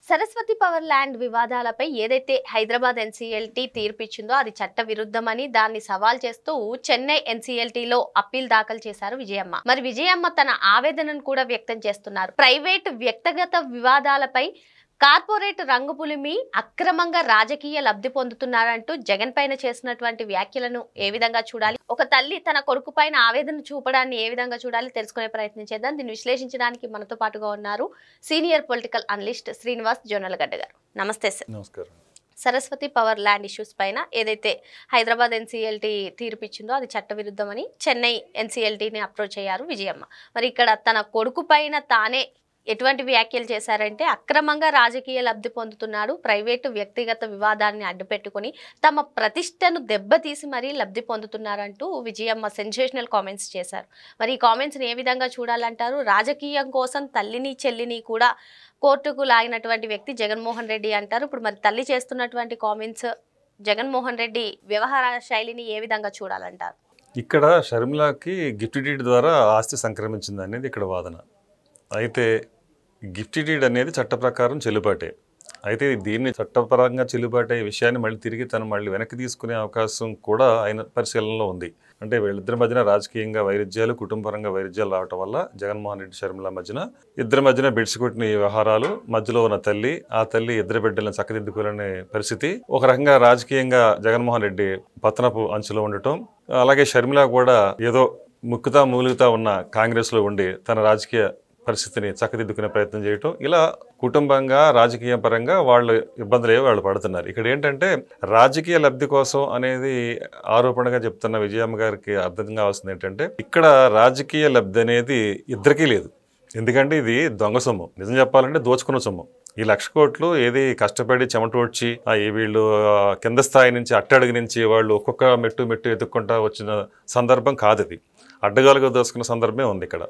Saraswati power land వివాదాలపై ఏదైతే Hyderabad NCLT తీర్పిచ్చిందో అది చట్ట విరుద్ధమని దాన్ని సవాల్ చేస్తూ చెన్నై ఎన్సీఎల్టీలో అప్పీల్ దాఖలు చేశారు విజయమ్మ. మరి విజయమ్మ తన ఆవేదనను కూడా వ్యక్తం చేస్తున్నారు. ప్రైవేట్ వ్యక్తిగత వివాదాలపై కార్పొరేట్ రంగు పులిమి అక్రమంగా రాజకీయ లబ్ధి పొందుతున్నారంటూ జగన్ పైన చేసినటువంటి వ్యాఖ్యలను ఏ విధంగా చూడాలి, ఒక తల్లి తన కొడుకు పైన ఆవేదన చూపడాన్ని ఏ విధంగా చూడాలి తెలుసుకునే ప్రయత్నం చేద్దాం. దీన్ని విశ్లేషించడానికి మనతో పాటుగా ఉన్నారు senior political analyst Srinivas Jonnalagadda గారు. నమస్తే సార్. నమస్కారం. సరస్వతి పవర్ ల్యాండ్ ఇష్యూస్ పైన ఏదైతే హైదరాబాద్ ఎన్సీఎల్టీ తీర్పిచ్చిందో అది చట్టవిరుద్ధమని చెన్నై ఎన్సీఎల్టీని అప్రోచ్ అయ్యారు విజయమ్మ. మరి ఇక్కడ తన కొడుకు పైన తానే ఎటువంటి వ్యాఖ్యలు చేశారంటే అక్రమంగా రాజకీయ లబ్ధి పొందుతున్నాడు, ప్రైవేటు వ్యక్తిగత వివాదాన్ని అడ్డుపెట్టుకుని తమ ప్రతిష్టను దెబ్బతీసి మరీ లబ్ధి పొందుతున్నారంటూ విజయమ్మ సెన్సేషనల్ కామెంట్స్ చేశారు. మరి ఈ కామెంట్స్ని ఏ విధంగా చూడాలంటారు? రాజకీయం కోసం తల్లిని చెల్లిని కూడా కోర్టుకు లాగినటువంటి వ్యక్తి జగన్మోహన్ రెడ్డి అంటారు. ఇప్పుడు మరి తల్లి చేస్తున్నటువంటి కామెంట్స్ జగన్మోహన్ రెడ్డి వ్యవహార శైలిని ఏ విధంగా చూడాలంటారు? ఇక్కడ షర్మిలాకి గిఫ్ట్ డీడ్ ద్వారా ఆస్తి సంక్రమించింది అనేది ఇక్కడ వాదన. అయితే గిఫ్ట్ డీడ్ అనేది చట్ట ప్రకారం చెల్లుబాటే. అయితే దీన్ని చట్టపరంగా చెల్లుబాటే విషయాన్ని మళ్ళీ తిరిగి తను మళ్ళీ వెనక్కి తీసుకునే అవకాశం కూడా ఆయన పరిశీలనలో ఉంది. అంటే వీళ్ళిద్దరి మధ్యన రాజకీయంగా వైరుధ్యాలు, కుటుంబపరంగా వైరుధ్యాలు రావటం వల్ల జగన్మోహన్ రెడ్డి షర్మిల మధ్యన ఇద్దరి మధ్యన బెడ్సికొట్టిన ఈ వ్యవహారాలు, మధ్యలో ఉన్న తల్లి, ఆ తల్లి ఇద్దరు బిడ్డలను చక్కదిద్దుకోలేని పరిస్థితి, ఒక రకంగా రాజకీయంగా జగన్మోహన్ రెడ్డి పతనపు అంచులో ఉండటం, అలాగే షర్మిల కూడా ఏదో ముక్కుతా మూలుగుతా ఉన్న కాంగ్రెస్లో ఉండి తన రాజకీయ పరిస్థితిని చక్కదిద్దుకునే ప్రయత్నం చేయటం, ఇలా కుటుంబంగా రాజకీయ పరంగా వాళ్ళు ఇబ్బందులు వాళ్ళు పడుతున్నారు. ఇక్కడ ఏంటంటే రాజకీయ లబ్ధి కోసం అనేది ఆరోపణగా చెప్తున్న విజయమ్మ గారికి అర్థం కావాల్సింది ఏంటంటే ఇక్కడ రాజకీయ లబ్ధి అనేది ఇద్దరికీ లేదు. ఎందుకంటే ఇది దొంగ సొమ్ము, నిజం చెప్పాలంటే దోచుకున్న సొమ్ము. ఈ 1,00,000 కోట్లు ఏది కష్టపడి చెమటోడ్చి వీళ్ళు కింద స్థాయి నుంచి అట్టడుగు నుంచి వాళ్ళు ఒక్కొక్క మెట్టు ఎత్తుక్కుంటా వచ్చిన సందర్భం కాదు. ఇది అడ్డగాలుగా దోచుకున్న సందర్భమే ఉంది. ఇక్కడ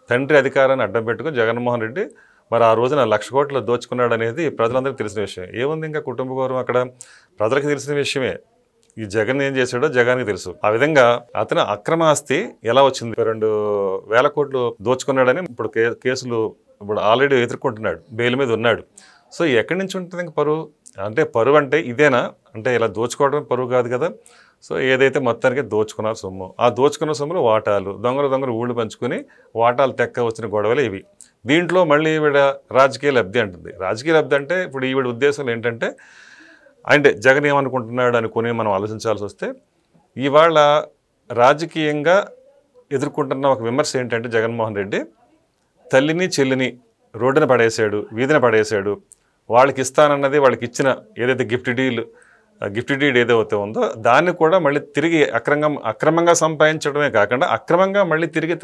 తండ్రి అధికారాన్ని అడ్డం పెట్టుకుని జగన్మోహన్ రెడ్డి మరి ఆ రోజున 1,00,000 కోట్లు దోచుకున్నాడు అనేది ప్రజలందరికీ తెలిసిన విషయం. ఏముంది ఇంకా కుటుంబ గౌరవం అక్కడ ప్రజలకు తెలిసిన విషయమే. ఈ జగన్ ఏం చేశాడో జగన్కి తెలుసు. ఆ విధంగా అతను అక్రమ ఆస్తి ఎలా వచ్చింది, 2,000 కోట్లు దోచుకున్నాడని ఇప్పుడు కేసులు ఇప్పుడు ఆల్రెడీ ఎదుర్కొంటున్నాడు, బెయిల్ మీద ఉన్నాడు. సో ఎక్కడి నుంచి ఉంటుంది ఇంకా పరువు? అంటే పరువు అంటే ఇదేనా? అంటే ఇలా దోచుకోవడం పరువు కాదు కదా. సో ఏదైతే మొత్తానికి దోచుకున్న సొమ్ము, ఆ దోచుకున్న సొమ్ములు వాటాలు, దొంగలు ఊళ్ళు పంచుకొని వాటాలు తెక్క వచ్చిన గొడవలు ఇవి. దీంట్లో మళ్ళీ ఈవిడ రాజకీయ లబ్ధి అంటుంది. రాజకీయ లబ్ధి అంటే ఇప్పుడు ఈవిడ ఉద్దేశం ఏంటంటే అంటే జగన్ ఏమనుకుంటున్నాడు అనుకుని మనం ఆలోచించాల్సి వస్తే ఇవాళ రాజకీయంగా ఎదుర్కొంటున్న ఒక విమర్శ ఏంటంటే జగన్మోహన్ రెడ్డి తల్లిని చెల్లిని రోడ్డున పడేశాడు, వీధిన పడేశాడు. వాళ్ళకి ఇస్తానన్నది వాళ్ళకి ఇచ్చిన ఏదైతే గిఫ్ట్ డీడ్ ఏదైతే ఉందో దాన్ని కూడా మళ్ళీ తిరిగి అక్రమంగా సంపాదించడమే కాకుండా అక్రమంగా మళ్ళీ తిరిగి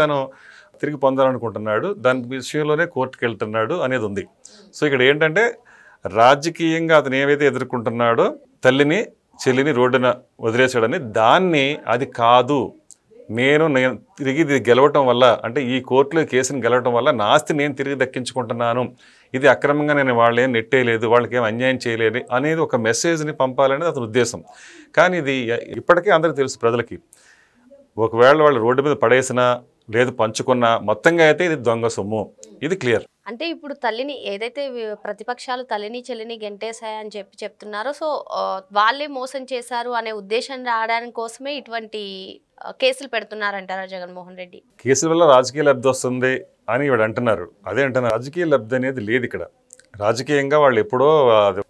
పొందాలనుకుంటున్నాడు. దాని విషయంలోనే కోర్టుకు వెళ్తున్నాడు అనేది ఉంది. సో ఇక్కడ ఏంటంటే రాజకీయంగా అతను ఏవైతే ఎదుర్కొంటున్నాడో తల్లిని చెల్లిని రోడ్డున వదిలేశాడని దాన్ని అది కాదు, నేను తిరిగి గెలవటం వల్ల అంటే ఈ కోర్టులో కేసుని గెలవటం వల్ల నా ఆస్తి నేను తిరిగి దక్కించుకుంటున్నాను, ఇది అక్రమంగా నేను వాళ్ళేం నెట్టేయలేదు, వాళ్ళకి ఏం అన్యాయం చేయలేదు అనేది ఒక మెసేజ్ని పంపాలనేది అతని ఉద్దేశం. కానీ ఇది ఇప్పటికీ అందరికీ తెలుసు ప్రజలకి. ఒకవేళ వాళ్ళు రోడ్డు మీద పడేసినా లేదు పంచుకున్నా మొత్తంగా అయితే ఇది దొంగ సొమ్ము, ఇది క్లియర్. అంటే ఇప్పుడు తల్లిని ఏదైతే ప్రతిపక్షాలు తల్లిని చెల్లిని గెంటేశాయని చెప్తున్నారో సో వాళ్ళే మోసం చేశారు అనే ఉద్దేశం రావడానికి కోసమే ఇటువంటి కేసులు పెడుతున్నారంటారా జగన్మోహన్ రెడ్డి? కేసుల వల్ల రాజకీయ లబ్ధి వస్తుంది అని ఇవాడు అంటున్నారు. అదే అంటున్నారు, రాజకీయ లబ్ధి అనేది లేదు ఇక్కడ. రాజకీయంగా వాళ్ళు ఎప్పుడో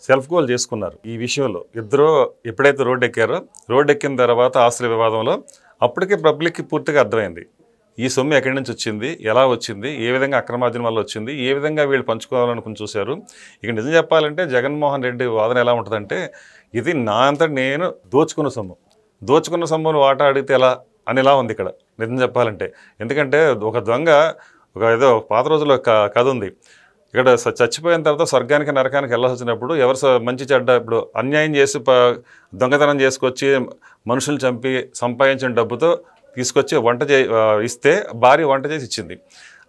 సెల్ఫ్ గోల్ చేసుకున్నారు. ఈ విషయంలో ఇద్దరు ఎప్పుడైతే రోడ్డు ఎక్కారో, రోడ్డు ఎక్కిన తర్వాత ఆస్తుల వివాదంలో అప్పటికే పబ్లిక్కి పూర్తిగా అర్థమైంది ఈ సొమ్ము ఎక్కడి నుంచి వచ్చింది, ఎలా వచ్చింది, ఏ విధంగా అక్రమార్జన వల్ల వచ్చింది, ఏ విధంగా వీళ్ళు పంచుకోవాలనుకుని చూశారు. ఇక నిజం చెప్పాలంటే జగన్మోహన్ రెడ్డి వాదన ఎలా ఉంటుందంటే ఇది నా అంతటి నేను దోచుకున్న సొమ్మును వాటా అడిగితే ఎలా అనేలా ఉంది ఇక్కడ నిజం చెప్పాలంటే. ఎందుకంటే ఒక దొంగ ఏదో పాత రోజుల్లో కథ ఉంది. ఇక్కడ చచ్చిపోయిన తర్వాత స్వర్గానికి నరకానికి వెళ్ళాల్సి వచ్చినప్పుడు ఎవరు మంచి చెడ్డ ఇప్పుడు అన్యాయం చేసి దొంగతనం చేసుకొచ్చి మనుషులు చంపి సంపాదించిన డబ్బుతో తీసుకొచ్చి ఇస్తే భార్య వంట చేసి ఇచ్చింది.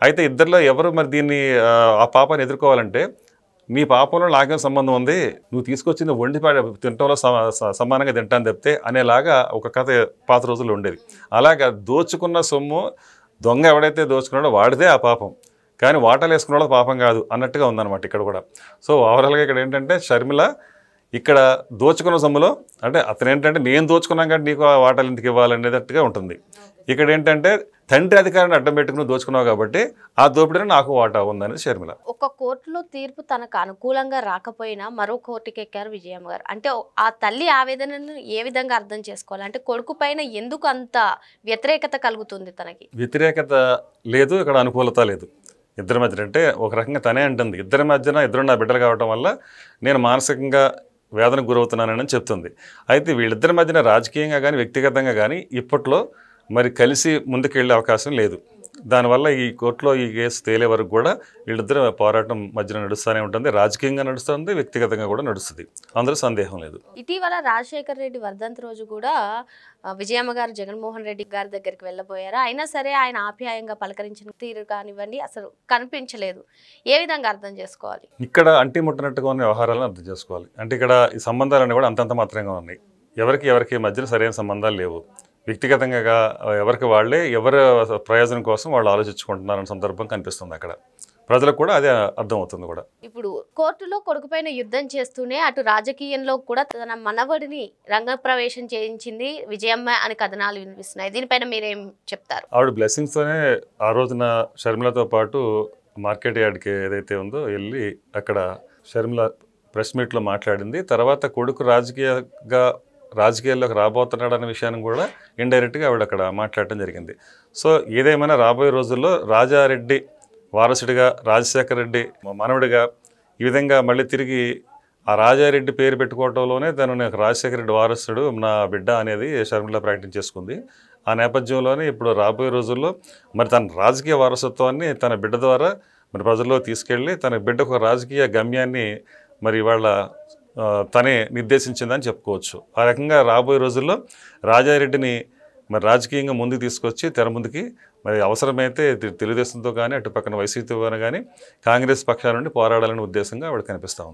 అయితే ఇద్దరిలో ఎవరు మరి దీన్ని ఆ పాపాన్ని ఎదుర్కోవాలంటే నీ పాపంలో నాకేం సంబంధం ఉంది, నువ్వు తీసుకొచ్చింది వండి తినటంలో సమానంగా తింటాను తప్పితే అనేలాగా ఒక కథ పాత రోజుల్లో ఉండేది. అలాగా దోచుకున్న సొమ్ము దొంగ ఎవడైతే దోచుకున్నాడో వాడితే ఆ పాపం. కానీ వాటాలు వేసుకున్న వాళ్ళకి పాపం కాదు అన్నట్టుగా ఉందన్నమాట ఇక్కడ కూడా. సో ఓవరాల్గా ఇక్కడ ఏంటంటే షర్మిల ఇక్కడ దోచుకున్న సొమ్ములో అంటే అతను ఏంటంటే నేను దోచుకున్నాం కానీ నీకు ఆ వాటాలు ఎందుకు ఇవ్వాలనేటట్టుగా ఉంటుంది. ఇక్కడ ఏంటంటే తండ్రి అధికారాన్ని అడ్డం పెట్టుకుని దోచుకున్నావు కాబట్టి ఆ దోపిడీలో నాకు వాటా ఉందనేది షర్మిల. ఒక కోర్టులో తీర్పు తనకు అనుకూలంగా రాకపోయినా మరో కోర్టుకి ఎక్కారు విజయమ్మ గారు. అంటే ఆ తల్లి ఆవేదనను ఏ విధంగా అర్థం చేసుకోవాలి? అంటే కొడుకు పైన ఎందుకు అంత వ్యతిరేకత కలుగుతుంది తనకి? వ్యతిరేకత లేదు, ఇక్కడ అనుకూలత లేదు ఇద్దరి మధ్యన. అంటే ఒక రకంగా తనే అంటుంది ఇద్దరి మధ్యన ఇద్దరు నా బిడ్డలు కావటం వల్ల నేను మానసికంగా వేదనకు గురవుతున్నానని చెప్తుంది. అయితే వీళ్ళిద్దరి మధ్యన రాజకీయంగా కానీ వ్యక్తిగతంగా కానీ ఇప్పట్లో మరి కలిసి ముందుకెళ్ళే అవకాశం లేదు. దానివల్ల ఈ కోర్టులో ఈ కేసు తేలే వరకు కూడా వీళ్ళిద్దరు పోరాటం మధ్యన నడుస్తూనే ఉంటుంది. రాజకీయంగా నడుస్తుంది, వ్యక్తిగతంగా కూడా నడుస్తుంది, అందులో సందేహం లేదు. ఇటీవల రాజశేఖర్ రెడ్డి వర్ధంతి రోజు కూడా విజయమ్మ గారు జగన్మోహన్ రెడ్డి గారి దగ్గరికి వెళ్ళబోయారు. అయినా సరే ఆయన ఆప్యాయంగా పలకరించిన తీరు కానివ్వండి అసలు కనిపించలేదు. ఏ విధంగా అర్థం చేసుకోవాలి? ఇక్కడ అంటి ముట్టనట్టుగా ఉన్న వ్యవహారాలను అర్థం చేసుకోవాలి. అంటే ఇక్కడ ఈ సంబంధాలన్నీ కూడా అంతంత మాత్రంగా ఉన్నాయి. ఎవరికి మధ్యన సరైన సంబంధాలు లేవు. వ్యక్తిగతంగా ఎవరికి వాళ్ళే ఎవరి ప్రయోజనం కోసం వాళ్ళు ఆలోచించుకుంటున్నారన్న సందర్భం కనిపిస్తుంది అక్కడ. ప్రజలకు కూడా అదే అర్థమవుతుంది కూడా. ఇప్పుడు కోర్టులో కొడుకుపైన యుద్ధం చేస్తూనే అటు రాజకీయంలో కూడా తన మనవడిని రంగప్రవేశం చేయించింది విజయమ్మ అని కథనాలు వినిపిస్తున్నాయి. దీనిపైన మీరేం చెప్తారు? ఆవిడ బ్లెస్సింగ్స్తోనే ఆ రోజున షర్మిలతో పాటు మార్కెట్ యార్డ్కి ఏదైతే ఉందో వెళ్ళి అక్కడ షర్మిల ప్రెస్ మీట్లో మాట్లాడింది. తర్వాత కొడుకు రాజకీయాల్లోకి రాబోతున్నాడు అనే విషయాన్ని కూడా ఇండైరెక్ట్గా ఆవిడ అక్కడ మాట్లాడటం జరిగింది. సో ఏదేమైనా రాబోయే రోజుల్లో రాజారెడ్డి వారసుడిగా, రాజశేఖర రెడ్డి మనవడిగా ఈ విధంగా మళ్ళీ తిరిగి ఆ రాజారెడ్డి పేరు పెట్టుకోవడంలోనే తను నాకు రాజశేఖర రెడ్డి వారసుడు నా బిడ్డ అనేది షర్మిల ప్రకటించేసుకుంది. ఆ నేపథ్యంలోనే ఇప్పుడు రాబోయే రోజుల్లో మరి తన రాజకీయ వారసత్వాన్ని తన బిడ్డ ద్వారా మరి ప్రజల్లో తీసుకెళ్ళి తన బిడ్డకు ఒక రాజకీయ గమ్యాన్ని మరి వాళ్ళ తనే నిర్దేశించిందని చెప్పుకోవచ్చు. ఆ రకంగా రాబోయే రోజుల్లో రాజారెడ్డిని మరి రాజకీయంగా ముందుకు తీసుకొచ్చి తెర ముందుకి మరి అవసరమైతే తెలుగుదేశంతో కానీ అటు పక్కన వైసీపీతో కానీ కాంగ్రెస్ పక్షాల నుండి పోరాడాలనే ఉద్దేశంగా ఆవిడ కనిపిస్తూ ఉంది.